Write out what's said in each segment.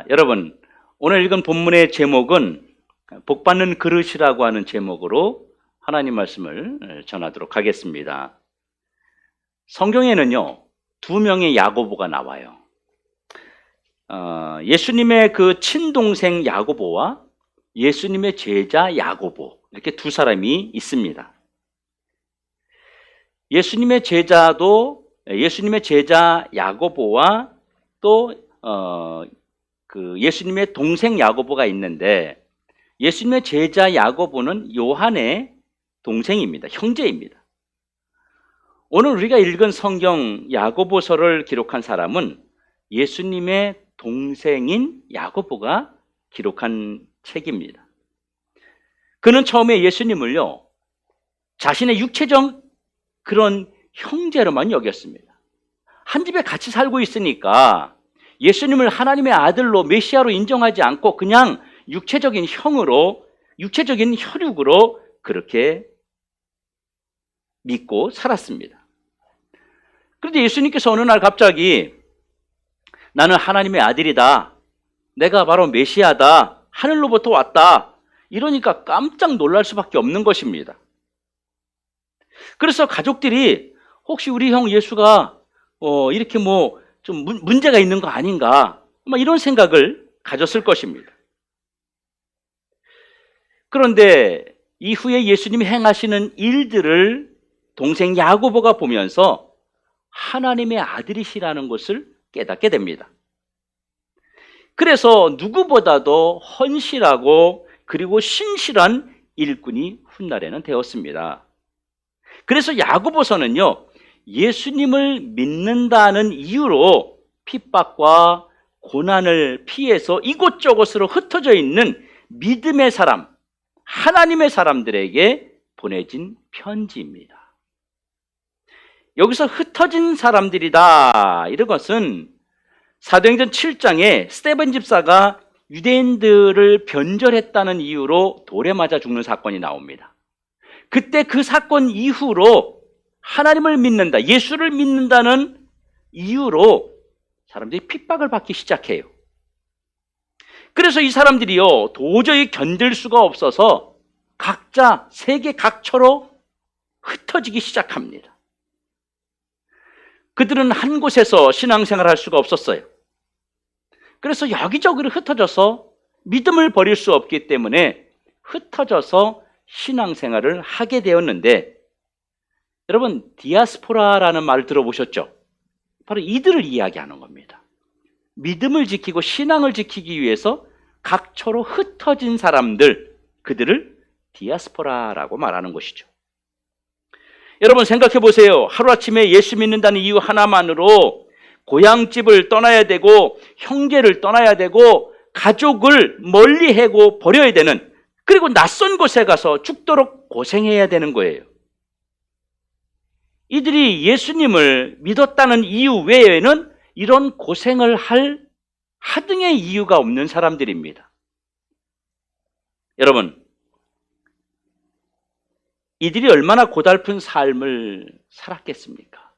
여러분, 오늘 읽은 본문의 제목은 복받는 그릇이라고 하는 제목으로 하나님 말씀을 전하도록 하겠습니다. 성경에는요, 두 명의 야고보가 나와요. 예수님의 그 친동생 야고보와 예수님의 제자 야고보, 이렇게 두 사람이 있습니다. 예수님의 제자 야고보와 또 예수님의 동생 야고보가 있는데, 예수님의 제자 야고보는 요한의 동생입니다. 형제입니다. 오늘 우리가 읽은 성경 야고보서를 기록한 사람은 예수님의 동생인 야고보가 기록한 책입니다. 그는 처음에 예수님을요, 자신의 육체적 그런 형제로만 여겼습니다. 한 집에 같이 살고 있으니까 예수님을 하나님의 아들로 메시아로 인정하지 않고 그냥 육체적인 혈육으로 그렇게 믿고 살았습니다. 그런데 예수님께서 어느 날 갑자기 나는 하나님의 아들이다, 내가 바로 메시아다, 하늘로부터 왔다, 이러니까 깜짝 놀랄 수밖에 없는 것입니다. 그래서 가족들이 혹시 우리 형 예수가 이렇게 좀 문제가 있는 거 아닌가, 이런 생각을 가졌을 것입니다. 그런데 이후에 예수님이 행하시는 일들을 동생 야고보가 보면서 하나님의 아들이시라는 것을 깨닫게 됩니다. 그래서 누구보다도 헌실하고 그리고 신실한 일꾼이 훗날에는 되었습니다. 그래서 야고보서는요, 예수님을 믿는다는 이유로 핍박과 고난을 피해서 이곳저곳으로 흩어져 있는 믿음의 사람, 하나님의 사람들에게 보내진 편지입니다. 여기서 흩어진 사람들이다, 이런 것은 사도행전 7장에 스데반 집사가 유대인들을 변절했다는 이유로 돌에 맞아 죽는 사건이 나옵니다. 그때 그 사건 이후로 하나님을 믿는다, 예수를 믿는다는 이유로 사람들이 핍박을 받기 시작해요. 그래서 이 사람들이요, 도저히 견딜 수가 없어서 각자 세계 각처로 흩어지기 시작합니다. 그들은 한 곳에서 신앙생활을 할 수가 없었어요. 그래서 여기저기로 흩어져서 믿음을 버릴 수 없기 때문에 흩어져서 신앙생활을 하게 되었는데, 여러분, 디아스포라라는 말을 들어보셨죠? 바로 이들을 이야기하는 겁니다. 믿음을 지키고 신앙을 지키기 위해서 각처로 흩어진 사람들, 그들을 디아스포라라고 말하는 것이죠. 여러분 생각해 보세요. 하루아침에 예수 믿는다는 이유 하나만으로 고향집을 떠나야 되고 형제를 떠나야 되고 가족을 멀리 하고 버려야 되는, 그리고 낯선 곳에 가서 죽도록 고생해야 되는 거예요. 이들이 예수님을 믿었다는 이유 외에는 이런 고생을 할 하등의 이유가 없는 사람들입니다. 여러분, 이들이 얼마나 고달픈 삶을 살았겠습니까?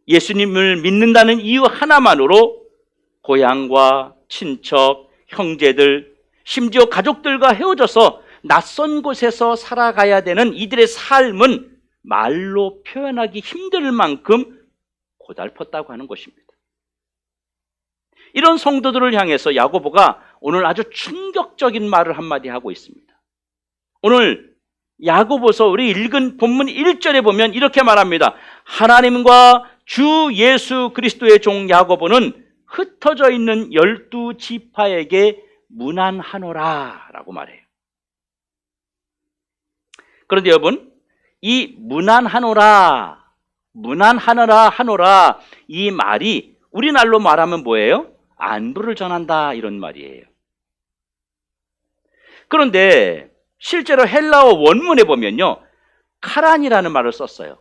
예수님을 믿는다는 이유 하나만으로 고향과 친척, 형제들, 심지어 가족들과 헤어져서 낯선 곳에서 살아가야 되는 이들의 삶은 말로 표현하기 힘들 만큼 고달팠다고 하는 것입니다. 이런 성도들을 향해서 야고보가 오늘 아주 충격적인 말을 한마디 하고 있습니다. 오늘 야고보서 우리 읽은 본문 1절에 보면 이렇게 말합니다. 하나님과 주 예수 그리스도의 종 야고보는 흩어져 있는 12지파에게 문안하노라 라고 말해요. 그런데 여러분, 이 문안하노라 이 말이 우리말로 말하면 뭐예요? 안부를 전한다, 이런 말이에요. 그런데 실제로 헬라어 원문에 보면요, 카란이라는 말을 썼어요.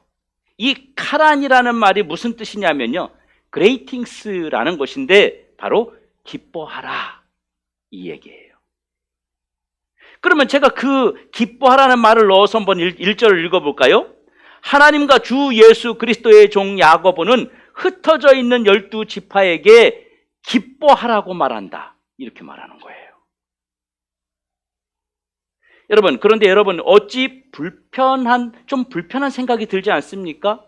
이 카란이라는 말이 무슨 뜻이냐면요, 그레이팅스라는 것인데 바로 기뻐하라, 이 얘기예요. 그러면 제가 그 기뻐하라는 말을 넣어서 한번 1절을 읽어볼까요? 하나님과 주 예수 그리스도의 종 야고보는 흩어져 있는 12지파에게 기뻐하라고 말한다. 이렇게 말하는 거예요. 여러분, 그런데 여러분, 어찌 좀 불편한 생각이 들지 않습니까?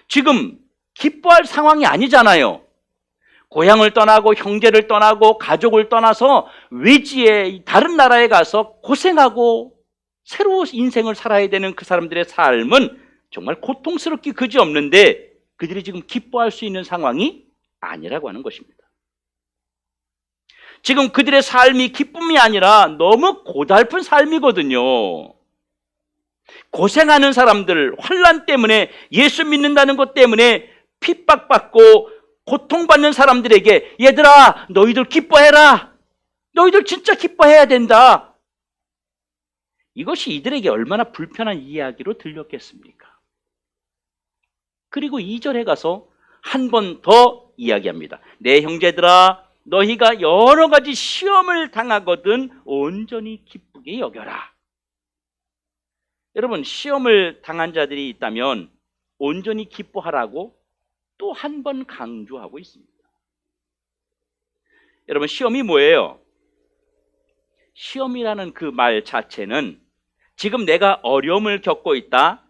지금 기뻐할 상황이 아니잖아요. 고향을 떠나고 형제를 떠나고 가족을 떠나서 외지에 다른 나라에 가서 고생하고 새로운 인생을 살아야 되는 그 사람들의 삶은 정말 고통스럽기 그지없는데 그들이 지금 기뻐할 수 있는 상황이 아니라고 하는 것입니다. 지금 그들의 삶이 기쁨이 아니라 너무 고달픈 삶이거든요. 고생하는 사람들, 환난 때문에, 예수 믿는다는 것 때문에 핍박받고 고통받는 사람들에게 얘들아, 너희들 기뻐해라. 너희들 진짜 기뻐해야 된다. 이것이 이들에게 얼마나 불편한 이야기로 들렸겠습니까? 그리고 2절에 가서 한 번 더 이야기합니다. 내 형제들아, 너희가 여러 가지 시험을 당하거든 온전히 기쁘게 여겨라. 여러분, 시험을 당한 자들이 있다면 온전히 기뻐하라고 또 한 번 강조하고 있습니다. 여러분, 시험이 뭐예요? 시험이라는 그 말 자체는 지금 내가 어려움을 겪고 있다,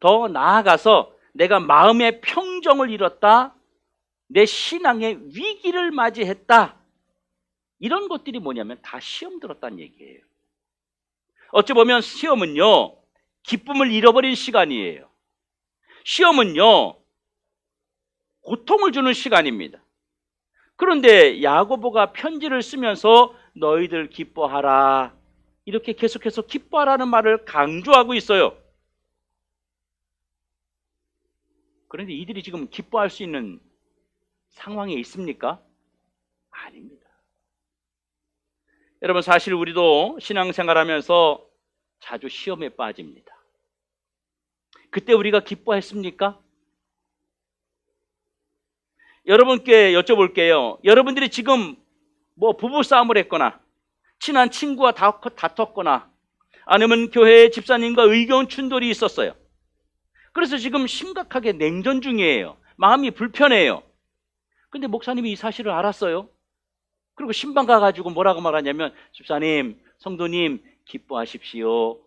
더 나아가서 내가 마음의 평정을 잃었다, 내 신앙의 위기를 맞이했다, 이런 것들이 뭐냐면 다 시험 들었다는 얘기예요. 어찌 보면 시험은요, 기쁨을 잃어버린 시간이에요. 시험은요, 고통을 주는 시간입니다. 그런데 야고보가 편지를 쓰면서 너희들 기뻐하라, 이렇게 계속해서 기뻐하라는 말을 강조하고 있어요. 그런데 이들이 지금 기뻐할 수 있는 상황에 있습니까? 아닙니다. 여러분, 사실 우리도 신앙생활하면서 자주 시험에 빠집니다. 그때 우리가 기뻐했습니까? 여러분께 여쭤볼게요. 여러분들이 지금 부부싸움을 했거나 친한 친구와 다퉜거나 아니면 교회 집사님과 의견 충돌이 있었어요. 그래서 지금 심각하게 냉전 중이에요. 마음이 불편해요. 근데 목사님이 이 사실을 알았어요. 그리고 신방 가가지고 뭐라고 말하냐면, 집사님, 성도님 기뻐하십시오.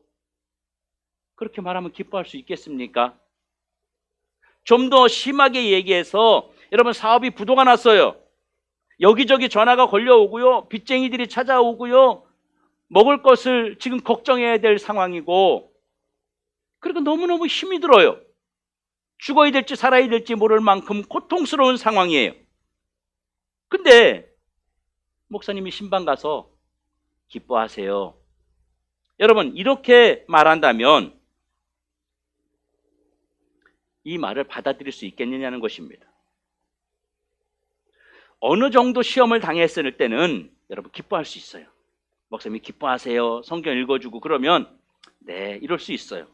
그렇게 말하면 기뻐할 수 있겠습니까? 좀 더 심하게 얘기해서, 여러분, 사업이 부도가 났어요. 여기저기 전화가 걸려오고요, 빚쟁이들이 찾아오고요, 먹을 것을 지금 걱정해야 될 상황이고, 그리고 너무너무 힘이 들어요. 죽어야 될지 살아야 될지 모를 만큼 고통스러운 상황이에요. 근데 목사님이 신방 가서 기뻐하세요. 여러분, 이렇게 말한다면 이 말을 받아들일 수 있겠느냐는 것입니다. 어느 정도 시험을 당했을 때는 여러분 기뻐할 수 있어요. 목사님이 기뻐하세요, 성경 읽어주고 그러면 네, 이럴 수 있어요.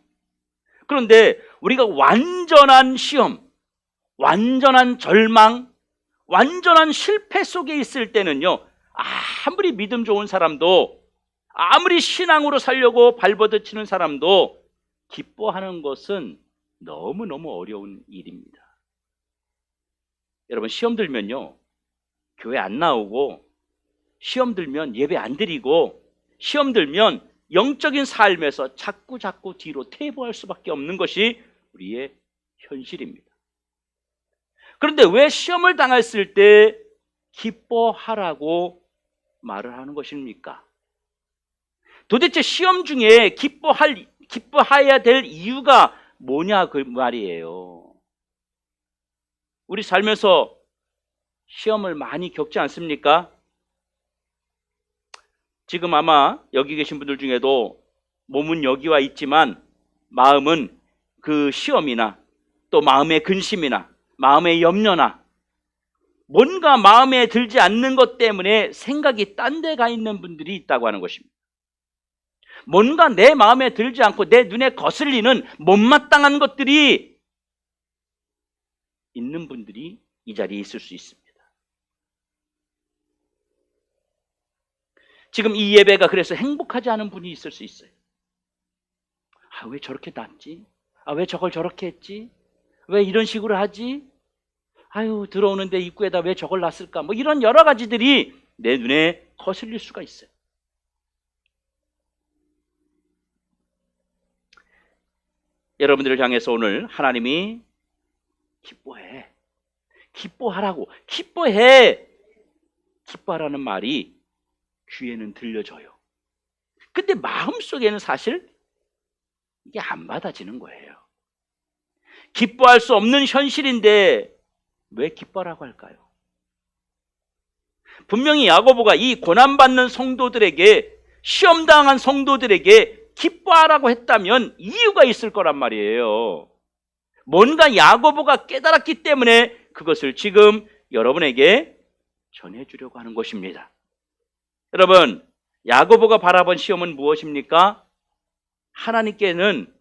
그런데 우리가 완전한 시험, 완전한 절망, 완전한 실패 속에 있을 때는요, 아무리 믿음 좋은 사람도, 아무리 신앙으로 살려고 발버둥치는 사람도 기뻐하는 것은 너무너무 어려운 일입니다. 여러분, 시험 들면요, 교회 안 나오고, 시험 들면 예배 안 드리고, 시험 들면 영적인 삶에서 자꾸 뒤로 퇴보할 수밖에 없는 것이 우리의 현실입니다. 그런데 왜 시험을 당했을 때 기뻐하라고 말을 하는 것입니까? 도대체 시험 중에 기뻐해야 될 이유가 뭐냐, 그 말이에요. 우리 살면서 시험을 많이 겪지 않습니까? 지금 아마 여기 계신 분들 중에도 몸은 여기와 있지만 마음은 그 시험이나 또 마음의 근심이나 마음의 염려나 뭔가 마음에 들지 않는 것 때문에 생각이 딴 데 가 있는 분들이 있다고 하는 것입니다. 뭔가 내 마음에 들지 않고 내 눈에 거슬리는 못마땅한 것들이 있는 분들이 이 자리에 있을 수 있습니다. 지금 이 예배가 그래서 행복하지 않은 분이 있을 수 있어요. 왜 저렇게 났지? 왜 저걸 저렇게 했지? 왜 이런 식으로 하지? 아유, 들어오는데 입구에다 왜 저걸 놨을까? 뭐 이런 여러 가지들이 내 눈에 거슬릴 수가 있어요. 여러분들을 향해서 오늘 하나님이 기뻐해. 기뻐하라고. 기뻐해. 기뻐하라는 말이 귀에는 들려져요. 근데 마음속에는 사실 이게 안 받아지는 거예요. 기뻐할 수 없는 현실인데 왜 기뻐라고 할까요? 분명히 야고보가 이 고난받는 성도들에게, 시험당한 성도들에게 기뻐하라고 했다면 이유가 있을 거란 말이에요. 뭔가 야고보가 깨달았기 때문에 그것을 지금 여러분에게 전해주려고 하는 것입니다. 여러분, 야고보가 바라본 시험은 무엇입니까? 하나님께는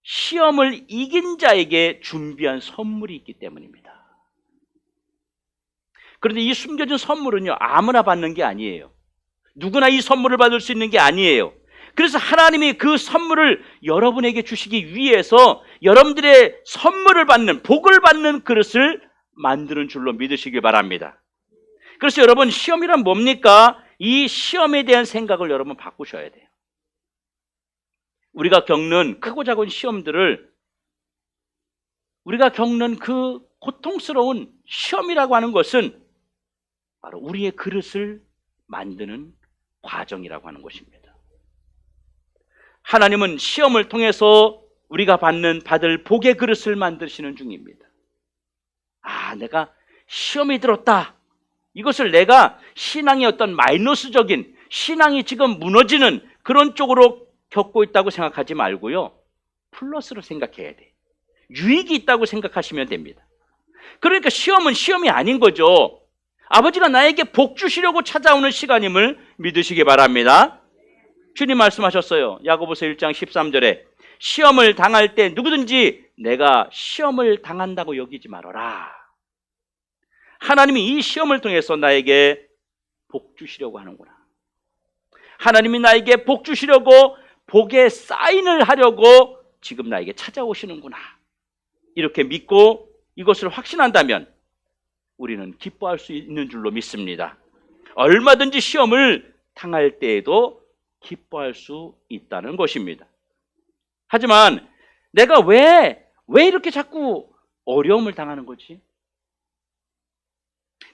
시험을 이긴 자에게 준비한 선물이 있기 때문입니다. 그런데 이 숨겨진 선물은요, 아무나 받는 게 아니에요. 누구나 이 선물을 받을 수 있는 게 아니에요. 그래서 하나님이 그 선물을 여러분에게 주시기 위해서 여러분들의 선물을 받는, 복을 받는 그릇을 만드는 줄로 믿으시길 바랍니다. 그래서 여러분, 시험이란 뭡니까? 이 시험에 대한 생각을 여러분 바꾸셔야 돼요. 우리가 겪는 크고 작은 시험들을, 우리가 겪는 그 고통스러운 시험이라고 하는 것은 바로 우리의 그릇을 만드는 과정이라고 하는 것입니다. 하나님은 시험을 통해서 우리가 받을 복의 그릇을 만드시는 중입니다. 아, 내가 시험이 들었다. 이것을 내가 신앙의 어떤 마이너스적인, 신앙이 지금 무너지는 그런 쪽으로 겪고 있다고 생각하지 말고요, 플러스로 생각해야 돼. 유익이 있다고 생각하시면 됩니다. 그러니까 시험은 시험이 아닌 거죠. 아버지가 나에게 복 주시려고 찾아오는 시간임을 믿으시기 바랍니다. 주님 말씀하셨어요. 야고보서 1장 13절에 시험을 당할 때 누구든지 내가 시험을 당한다고 여기지 말아라. 하나님이 이 시험을 통해서 나에게 복 주시려고 하는구나. 하나님이 나에게 복 주시려고, 복의 사인을 하려고 지금 나에게 찾아오시는구나. 이렇게 믿고 이것을 확신한다면 우리는 기뻐할 수 있는 줄로 믿습니다. 얼마든지 시험을 당할 때에도 기뻐할 수 있다는 것입니다. 하지만 내가 왜 이렇게 자꾸 어려움을 당하는 거지?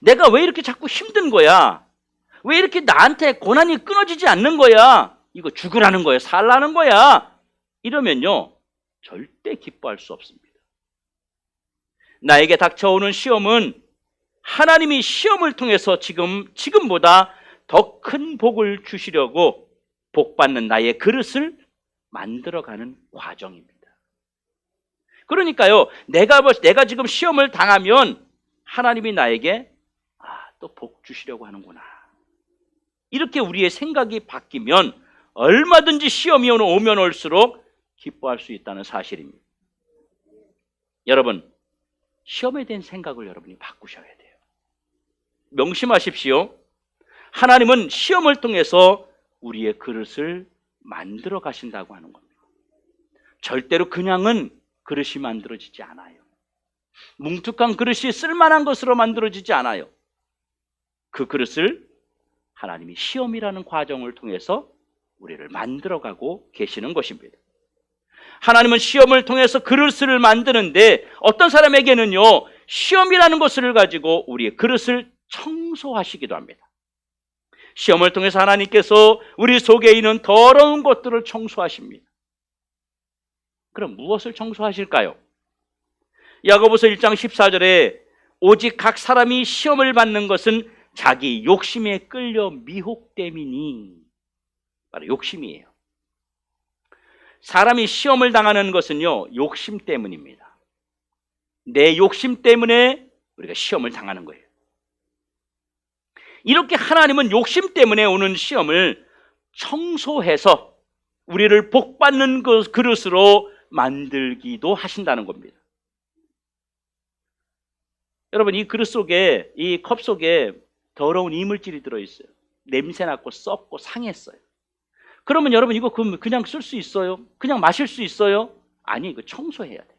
내가 왜 이렇게 자꾸 힘든 거야? 왜 이렇게 나한테 고난이 끊어지지 않는 거야? 이거 죽으라는 거야? 살라는 거야? 이러면요, 절대 기뻐할 수 없습니다. 나에게 닥쳐오는 시험은 하나님이 시험을 통해서 지금보다 더 큰 복을 주시려고 복받는 나의 그릇을 만들어가는 과정입니다. 그러니까요, 내가 지금 시험을 당하면 하나님이 나에게 또 복 주시려고 하는구나. 이렇게 우리의 생각이 바뀌면 얼마든지 시험이 오면 올수록 기뻐할 수 있다는 사실입니다. 여러분, 시험에 대한 생각을 여러분이 바꾸셔야 돼요. 명심하십시오. 하나님은 시험을 통해서 우리의 그릇을 만들어 가신다고 하는 겁니다. 절대로 그냥은 그릇이 만들어지지 않아요. 뭉툭한 그릇이 쓸만한 것으로 만들어지지 않아요. 그 그릇을 하나님이 시험이라는 과정을 통해서 우리를 만들어가고 계시는 것입니다. 하나님은 시험을 통해서 그릇을 만드는데 어떤 사람에게는요, 시험이라는 것을 가지고 우리의 그릇을 청소하시기도 합니다. 시험을 통해서 하나님께서 우리 속에 있는 더러운 것들을 청소하십니다. 그럼 무엇을 청소하실까요? 야고보서 1장 14절에 오직 각 사람이 시험을 받는 것은 자기 욕심에 끌려 미혹됨이니, 바로 욕심이에요. 사람이 시험을 당하는 것은요, 욕심 때문입니다. 내 욕심 때문에 우리가 시험을 당하는 거예요. 이렇게 하나님은 욕심 때문에 오는 시험을 청소해서 우리를 복받는 그릇으로 만들기도 하신다는 겁니다. 여러분, 이 그릇 속에, 이 컵 속에 더러운 이물질이 들어있어요. 냄새났고 썩고 상했어요. 그러면 여러분, 이거 그냥 쓸 수 있어요? 그냥 마실 수 있어요? 아니, 이거 청소해야 돼요.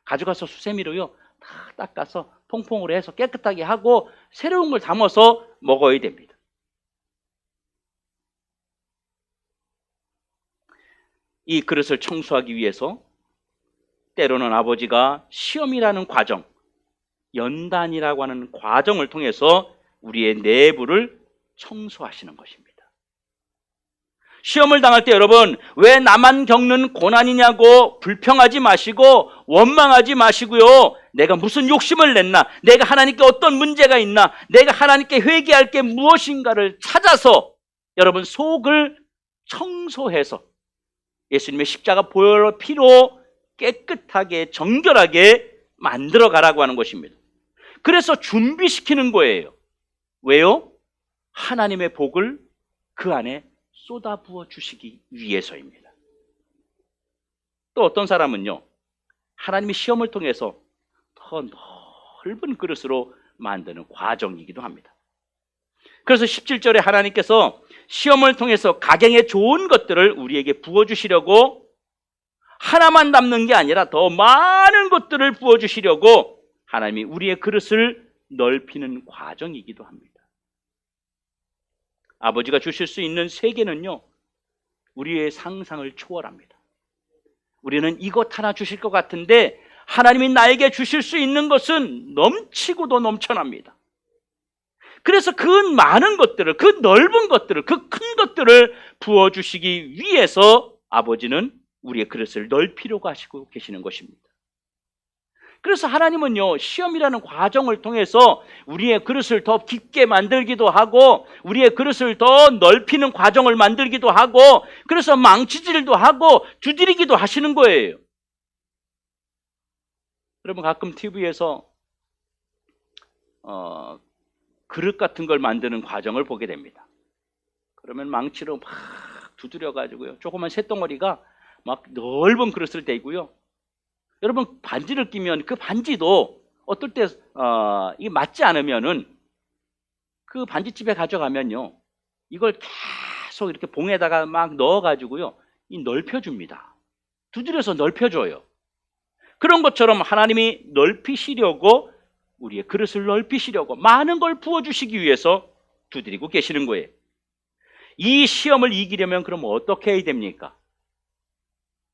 가져가서 수세미로요, 다 닦아서 통풍을 해서 깨끗하게 하고 새로운 걸 담아서 먹어야 됩니다. 이 그릇을 청소하기 위해서 때로는 아버지가 시험이라는 과정, 연단이라고 하는 과정을 통해서 우리의 내부를 청소하시는 것입니다. 시험을 당할 때 여러분, 왜 나만 겪는 고난이냐고 불평하지 마시고 원망하지 마시고요. 내가 무슨 욕심을 냈나? 내가 하나님께 어떤 문제가 있나? 내가 하나님께 회개할 게 무엇인가를 찾아서 여러분 속을 청소해서 예수님의 십자가 보혈 피로 깨끗하게 정결하게 만들어 가라고 하는 것입니다. 그래서 준비시키는 거예요. 왜요? 하나님의 복을 그 안에 쏟아부어 주시기 위해서입니다. 또 어떤 사람은요, 하나님이 시험을 통해서 더 넓은 그릇으로 만드는 과정이기도 합니다. 그래서 17절에 하나님께서 시험을 통해서 가경에 좋은 것들을 우리에게 부어주시려고 하나만 담는 게 아니라 더 많은 것들을 부어주시려고 하나님이 우리의 그릇을 넓히는 과정이기도 합니다. 아버지가 주실 수 있는 세계는요, 우리의 상상을 초월합니다. 우리는 이것 하나 주실 것 같은데 하나님이 나에게 주실 수 있는 것은 넘치고도 넘쳐납니다. 그래서 그 많은 것들을, 그 넓은 것들을, 그 큰 것들을 부어주시기 위해서 아버지는 우리의 그릇을 넓히려고 하시고 계시는 것입니다. 그래서 하나님은요, 시험이라는 과정을 통해서 우리의 그릇을 더 깊게 만들기도 하고 우리의 그릇을 더 넓히는 과정을 만들기도 하고 그래서 망치질도 하고 두드리기도 하시는 거예요. 여러분 가끔 TV에서 그릇 같은 걸 만드는 과정을 보게 됩니다. 그러면 망치로 막 두드려가지고요, 조그만 쇳덩어리가 막 넓은 그릇을 대고요. 여러분 반지를 끼면 그 반지도 어떨 때 이게 맞지 않으면은 그 반지집에 가져가면요, 이걸 계속 이렇게 봉에다가 막 넣어가지고요, 이 넓혀줍니다. 두드려서 넓혀줘요. 그런 것처럼 하나님이 넓히시려고, 우리의 그릇을 넓히시려고 많은 걸 부어주시기 위해서 두드리고 계시는 거예요. 이 시험을 이기려면 그럼 어떻게 해야 됩니까?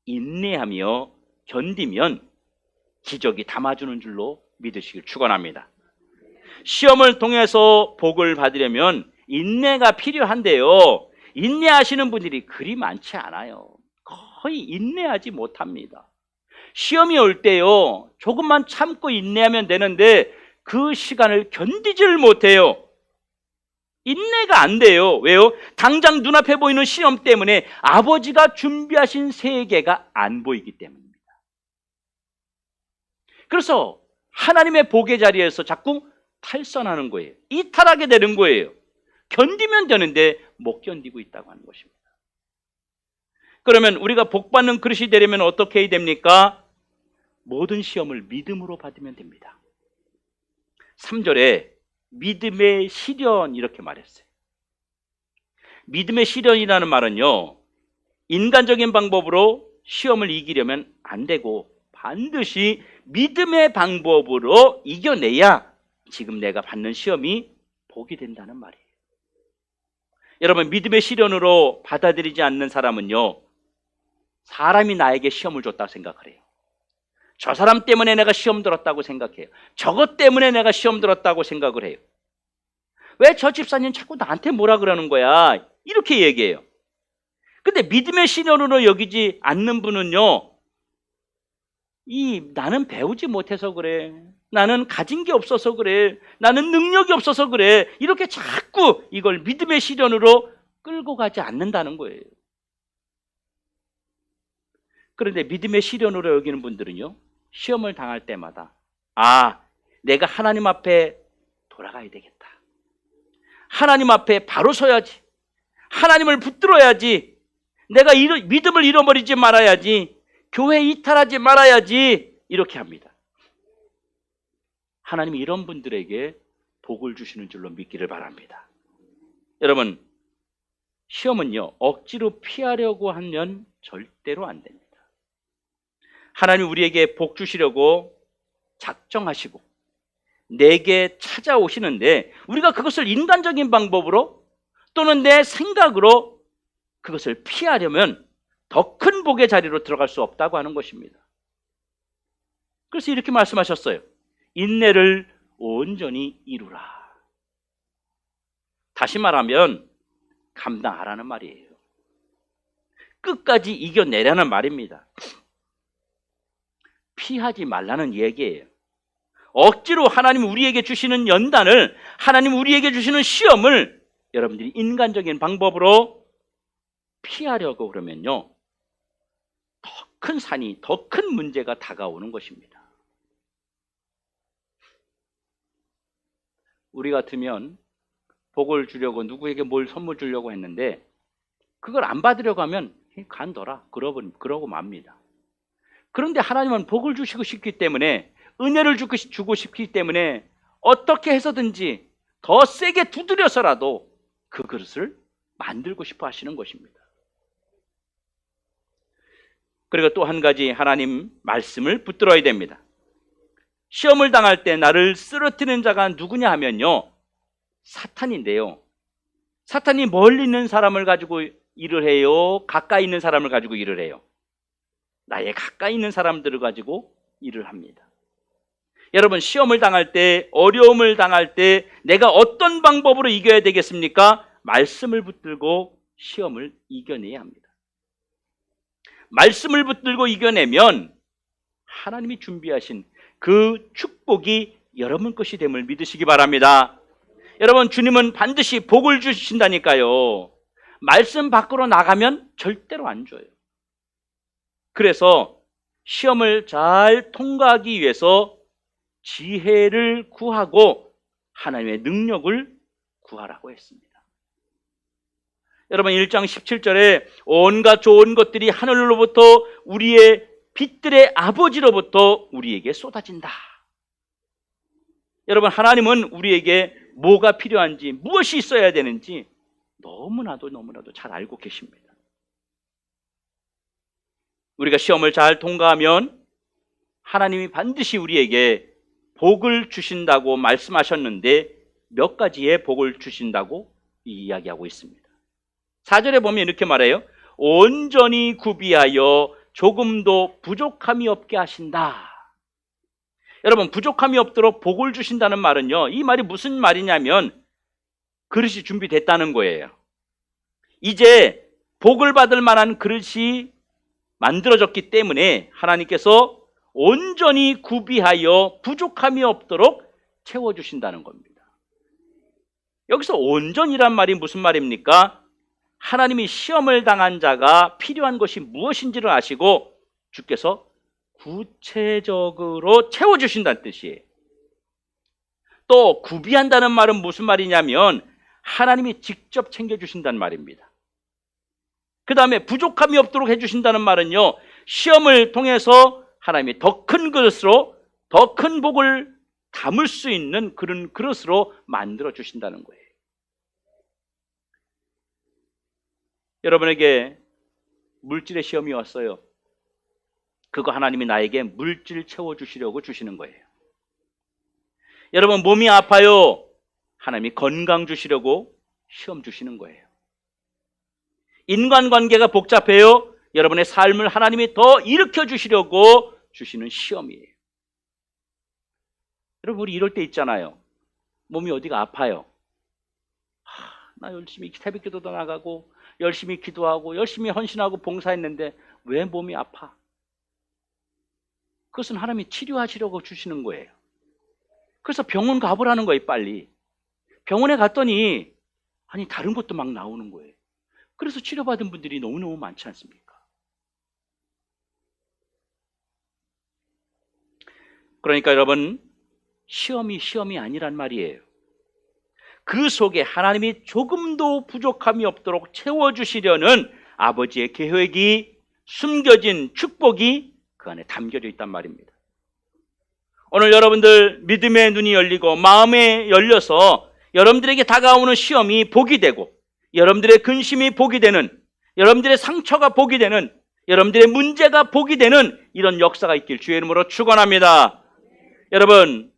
인내하며 견디면 기적이 담아주는 줄로 믿으시길 축원합니다. 시험을 통해서 복을 받으려면 인내가 필요한데요, 인내하시는 분들이 그리 많지 않아요. 거의 인내하지 못합니다. 시험이 올 때요, 조금만 참고 인내하면 되는데 그 시간을 견디질 못해요. 인내가 안 돼요. 왜요? 당장 눈앞에 보이는 시험 때문에 아버지가 준비하신 세계가 안 보이기 때문입니다. 그래서 하나님의 복의 자리에서 자꾸 탈선하는 거예요. 이탈하게 되는 거예요. 견디면 되는데 못 견디고 있다고 하는 것입니다. 그러면 우리가 복받는 그릇이 되려면 어떻게 해야 됩니까? 모든 시험을 믿음으로 받으면 됩니다. 3절에 믿음의 시련 이렇게 말했어요. 믿음의 시련이라는 말은요, 인간적인 방법으로 시험을 이기려면 안 되고 반드시 믿음의 방법으로 이겨내야 지금 내가 받는 시험이 복이 된다는 말이에요. 여러분 믿음의 시련으로 받아들이지 않는 사람은요, 사람이 나에게 시험을 줬다고 생각을 해요. 저 사람 때문에 내가 시험 들었다고 생각해요. 저것 때문에 내가 시험 들었다고 생각을 해요. 왜 저 집사님 자꾸 나한테 뭐라 그러는 거야? 이렇게 얘기해요. 근데 믿음의 시련으로 여기지 않는 분은요, 나는 배우지 못해서 그래, 나는 가진 게 없어서 그래, 나는 능력이 없어서 그래, 이렇게 자꾸 이걸 믿음의 시련으로 끌고 가지 않는다는 거예요. 그런데 믿음의 시련으로 여기는 분들은요, 시험을 당할 때마다 내가 하나님 앞에 돌아가야 되겠다, 하나님 앞에 바로 서야지, 하나님을 붙들어야지, 내가 믿음을 잃어버리지 말아야지, 교회 이탈하지 말아야지, 이렇게 합니다. 하나님이 이런 분들에게 복을 주시는 줄로 믿기를 바랍니다. 여러분 시험은요, 억지로 피하려고 하면 절대로 안 됩니다. 하나님 우리에게 복 주시려고 작정하시고 내게 찾아오시는데 우리가 그것을 인간적인 방법으로 또는 내 생각으로 그것을 피하려면 더 큰 복의 자리로 들어갈 수 없다고 하는 것입니다. 그래서 이렇게 말씀하셨어요. 인내를 온전히 이루라. 다시 말하면 감당하라는 말이에요. 끝까지 이겨내라는 말입니다. 피하지 말라는 얘기예요. 억지로 하나님 우리에게 주시는 연단을, 하나님 우리에게 주시는 시험을 여러분들이 인간적인 방법으로 피하려고 그러면요, 더 큰 산이, 더 큰 문제가 다가오는 것입니다. 우리 같으면 복을 주려고 누구에게 뭘 선물 주려고 했는데 그걸 안 받으려고 하면 간둬라 그러고 맙니다. 그런데 하나님은 복을 주시고 싶기 때문에, 은혜를 주고 싶기 때문에 어떻게 해서든지 더 세게 두드려서라도 그 그릇을 만들고 싶어 하시는 것입니다. 그리고 또 한 가지 하나님 말씀을 붙들어야 됩니다. 시험을 당할 때 나를 쓰러뜨리는 자가 누구냐 하면요, 사탄인데요. 사탄이 멀리 있는 사람을 가지고 일을 해요? 가까이 있는 사람을 가지고 일을 해요? 나의 가까이 있는 사람들을 가지고 일을 합니다. 여러분, 시험을 당할 때, 어려움을 당할 때 내가 어떤 방법으로 이겨야 되겠습니까? 말씀을 붙들고 시험을 이겨내야 합니다. 말씀을 붙들고 이겨내면 하나님이 준비하신 그 축복이 여러분 것이 됨을 믿으시기 바랍니다. 여러분, 주님은 반드시 복을 주신다니까요. 말씀 밖으로 나가면 절대로 안 줘요. 그래서 시험을 잘 통과하기 위해서 지혜를 구하고 하나님의 능력을 구하라고 했습니다. 여러분, 1장 17절에 온갖 좋은 것들이 하늘로부터 우리의 빛들의 아버지로부터 우리에게 쏟아진다. 여러분, 하나님은 우리에게 뭐가 필요한지, 무엇이 있어야 되는지 너무나도 잘 알고 계십니다. 우리가 시험을 잘 통과하면 하나님이 반드시 우리에게 복을 주신다고 말씀하셨는데 몇 가지의 복을 주신다고 이야기하고 있습니다. 4절에 보면 이렇게 말해요. 온전히 구비하여 조금도 부족함이 없게 하신다. 여러분, 부족함이 없도록 복을 주신다는 말은요, 이 말이 무슨 말이냐면 그릇이 준비됐다는 거예요. 이제 복을 받을 만한 그릇이 만들어졌기 때문에 하나님께서 온전히 구비하여 부족함이 없도록 채워주신다는 겁니다. 여기서 온전이란 말이 무슨 말입니까? 하나님이 시험을 당한 자가 필요한 것이 무엇인지를 아시고 주께서 구체적으로 채워주신다는 뜻이에요. 또 구비한다는 말은 무슨 말이냐면 하나님이 직접 챙겨주신다는 말입니다. 그 다음에 부족함이 없도록 해주신다는 말은요, 시험을 통해서 하나님이 더 큰 그릇으로, 더 큰 복을 담을 수 있는 그런 그릇으로 만들어 주신다는 거예요. 여러분에게 물질의 시험이 왔어요. 그거 하나님이 나에게 물질 채워주시려고 주시는 거예요. 여러분, 몸이 아파요. 하나님이 건강 주시려고 시험 주시는 거예요. 인간관계가 복잡해요. 여러분의 삶을 하나님이 더 일으켜 주시려고 주시는 시험이에요. 여러분, 우리 이럴 때 있잖아요. 몸이 어디가 아파요. 나 열심히 새벽기도도 나가고 열심히 기도하고 열심히 헌신하고 봉사했는데 왜 몸이 아파? 그것은 하나님이 치료하시려고 주시는 거예요. 그래서 병원 가보라는 거예요. 빨리. 병원에 갔더니 아니 다른 것도 막 나오는 거예요. 그래서 치료받은 분들이 너무너무 많지 않습니까? 그러니까 여러분, 시험이 아니란 말이에요. 그 속에 하나님이 조금도 부족함이 없도록 채워주시려는 아버지의 계획이, 숨겨진 축복이 그 안에 담겨져 있단 말입니다. 오늘 여러분들 믿음의 눈이 열리고 마음에 열려서 여러분들에게 다가오는 시험이 복이 되고, 여러분들의 근심이 복이 되는, 여러분들의 상처가 복이 되는, 여러분들의 문제가 복이 되는 이런 역사가 있길 주의 이름으로 축원합니다. 여러분,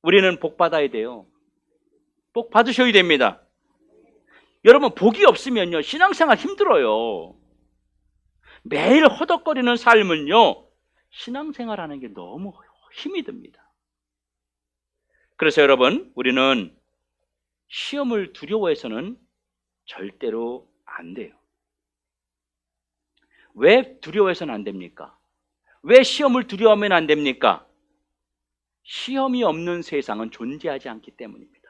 우리는 복 받아야 돼요. 복 받으셔야 됩니다. 여러분, 복이 없으면요, 신앙생활 힘들어요. 매일 허덕거리는 삶은요, 신앙생활하는 게 너무 힘이 듭니다. 그래서 여러분, 우리는 시험을 두려워해서는 절대로 안 돼요. 왜 두려워해서는 안 됩니까? 왜 시험을 두려워하면 안 됩니까? 시험이 없는 세상은 존재하지 않기 때문입니다.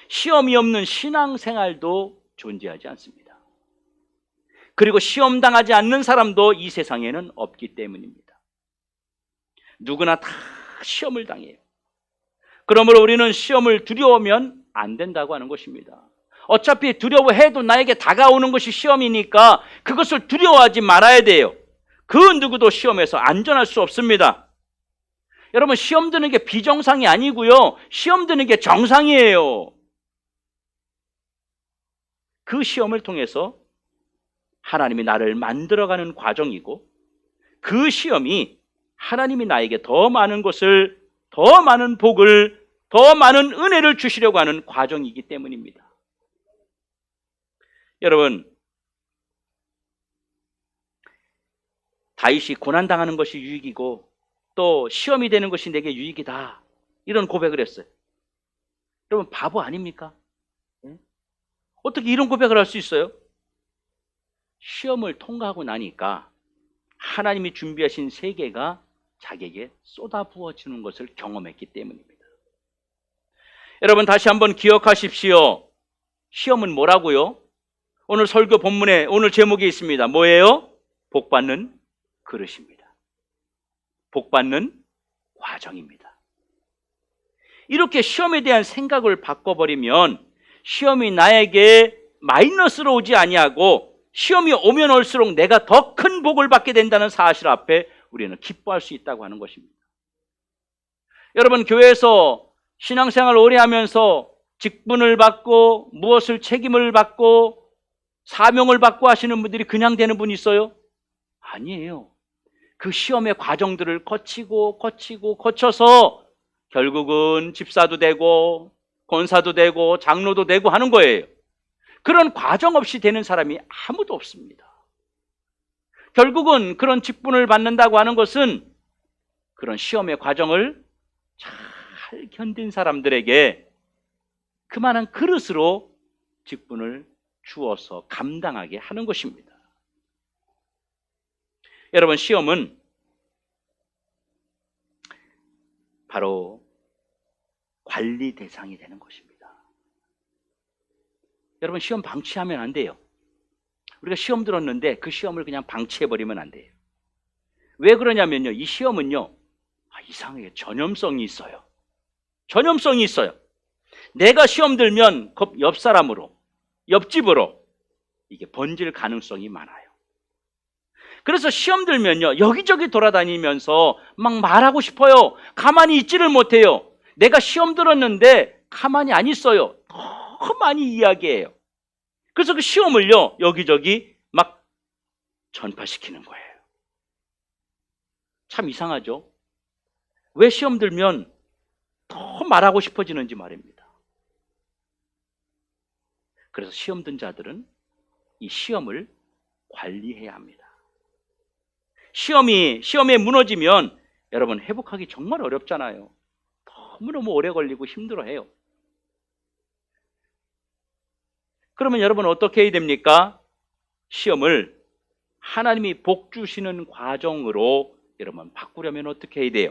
시험이 없는 신앙생활도 존재하지 않습니다. 그리고 시험 당하지 않는 사람도 이 세상에는 없기 때문입니다. 누구나 다 시험을 당해요. 그러므로 우리는 시험을 두려워하면 안 된다고 하는 것입니다. 어차피 두려워해도 나에게 다가오는 것이 시험이니까 그것을 두려워하지 말아야 돼요. 그 누구도 시험에서 안전할 수 없습니다. 여러분, 시험 드는 게 비정상이 아니고요, 시험 드는 게 정상이에요. 그 시험을 통해서 하나님이 나를 만들어가는 과정이고, 그 시험이 하나님이 나에게 더 많은 것을, 더 많은 복을, 더 많은 은혜를 주시려고 하는 과정이기 때문입니다. 여러분, 다윗이 고난당하는 것이 유익이고 또 시험이 되는 것이 내게 유익이다, 이런 고백을 했어요. 여러분, 바보 아닙니까? 어떻게 이런 고백을 할 수 있어요? 시험을 통과하고 나니까 하나님이 준비하신 세계가 자기에게 쏟아부어지는 것을 경험했기 때문입니다. 여러분, 다시 한번 기억하십시오. 시험은 뭐라고요? 오늘 설교 본문에 오늘 제목이 있습니다. 뭐예요? 복받는 그릇입니다. 복받는 과정입니다. 이렇게 시험에 대한 생각을 바꿔버리면 시험이 나에게 마이너스로 오지 아니하고 시험이 오면 올수록 내가 더 큰 복을 받게 된다는 사실 앞에 우리는 기뻐할 수 있다고 하는 것입니다. 여러분, 교회에서 신앙생활 오래 하면서 직분을 받고 무엇을 책임을 받고 사명을 받고 하시는 분들이 그냥 되는 분이 있어요? 아니에요. 그 시험의 과정들을 거쳐서 결국은 집사도 되고 권사도 되고 장로도 되고 하는 거예요. 그런 과정 없이 되는 사람이 아무도 없습니다. 결국은 그런 직분을 받는다고 하는 것은 그런 시험의 과정을 잘 견딘 사람들에게 그만한 그릇으로 직분을 주어서 감당하게 하는 것입니다. 여러분, 시험은 바로 관리 대상이 되는 것입니다. 여러분, 시험 방치하면 안 돼요. 우리가 시험 들었는데 그 시험을 그냥 방치해버리면 안 돼요. 왜 그러냐면요, 이 시험은요, 이상하게 전염성이 있어요. 전염성이 있어요. 내가 시험 들면 옆 사람으로, 옆집으로 이게 번질 가능성이 많아요. 그래서 시험 들면요, 여기저기 돌아다니면서 막 말하고 싶어요. 가만히 있지를 못해요. 내가 시험 들었는데 가만히 안 있어요. 더 많이 이야기해요. 그래서 그 시험을요, 여기저기 막 전파시키는 거예요. 참 이상하죠? 왜 시험 들면 더 말하고 싶어지는지 말입니다. 그래서 시험 든 자들은 이 시험을 관리해야 합니다. 시험에 무너지면 여러분, 회복하기 정말 어렵잖아요. 너무너무 오래 걸리고 힘들어해요. 그러면 여러분, 어떻게 해야 됩니까? 시험을 하나님이 복 주시는 과정으로 여러분 바꾸려면 어떻게 해야 돼요?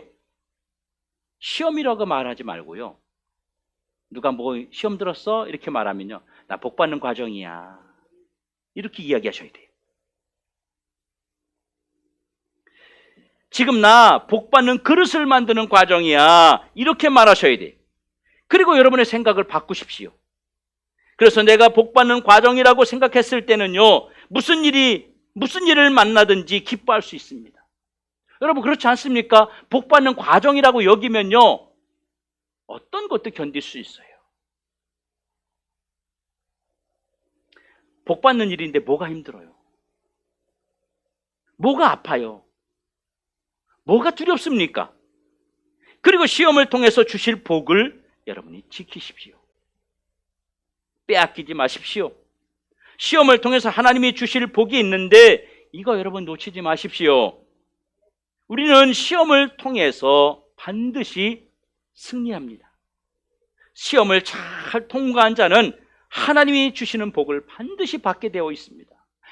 시험이라고 말하지 말고요, 누가 뭐 시험 들었어? 이렇게 말하면요, 나 복 받는 과정이야, 이렇게 이야기하셔야 돼요. 지금 나 복 받는 그릇을 만드는 과정이야, 이렇게 말하셔야 돼요. 그리고 여러분의 생각을 바꾸십시오. 그래서 내가 복 받는 과정이라고 생각했을 때는요, 무슨 일을 만나든지 기뻐할 수 있습니다. 여러분, 그렇지 않습니까? 복 받는 과정이라고 여기면요, 어떤 것도 견딜 수 있어요. 복 받는 일인데 뭐가 힘들어요? 뭐가 아파요? 뭐가 두렵습니까? 그리고 시험을 통해서 주실 복을 여러분이 지키십시오. 빼앗기지 마십시오. 시험을 통해서 하나님이 주실 복이 있는데 이거 여러분 놓치지 마십시오. 우리는 시험을 통해서 반드시 승리합니다. 시험을 잘 통과한 자는 하나님이 주시는 복을 반드시 받게 되어 있습니다.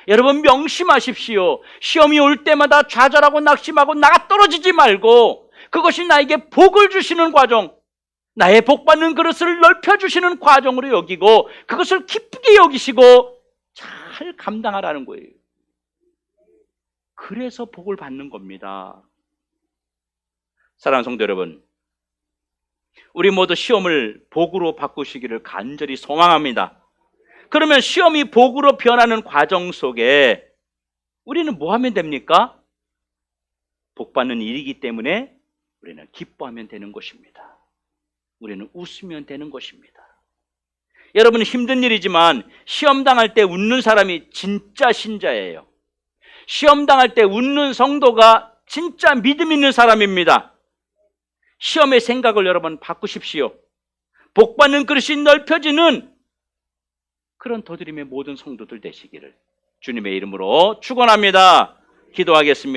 여러분 명심하십시오. 시험이 올 때마다 좌절하고 낙심하고 나가 떨어지지 말고 그것이 나에게 복을 주시는 과정, 나의 복받는 그릇을 넓혀주시는 과정으로 여기고 그것을 기쁘게 여기시고 잘 감당하라는 거예요. 그래서 복을 받는 겁니다. 사랑하는 성도 여러분, 우리 모두 시험을 복으로 바꾸시기를 간절히 소망합니다. 그러면 시험이 복으로 변하는 과정 속에 우리는 뭐 하면 됩니까? 복받는 일이기 때문에 우리는 기뻐하면 되는 것입니다. 우리는 웃으면 되는 것입니다. 여러분 힘든 일이지만 시험 당할 때 웃는 사람이 진짜 신자예요. 시험 당할 때 웃는 성도가 진짜 믿음 있는 사람입니다. 시험의 생각을 여러분 바꾸십시오. 복받는 그릇이 넓혀지는 그런 도드림의 모든 성도들 되시기를 주님의 이름으로 축원합니다. 기도하겠습니다.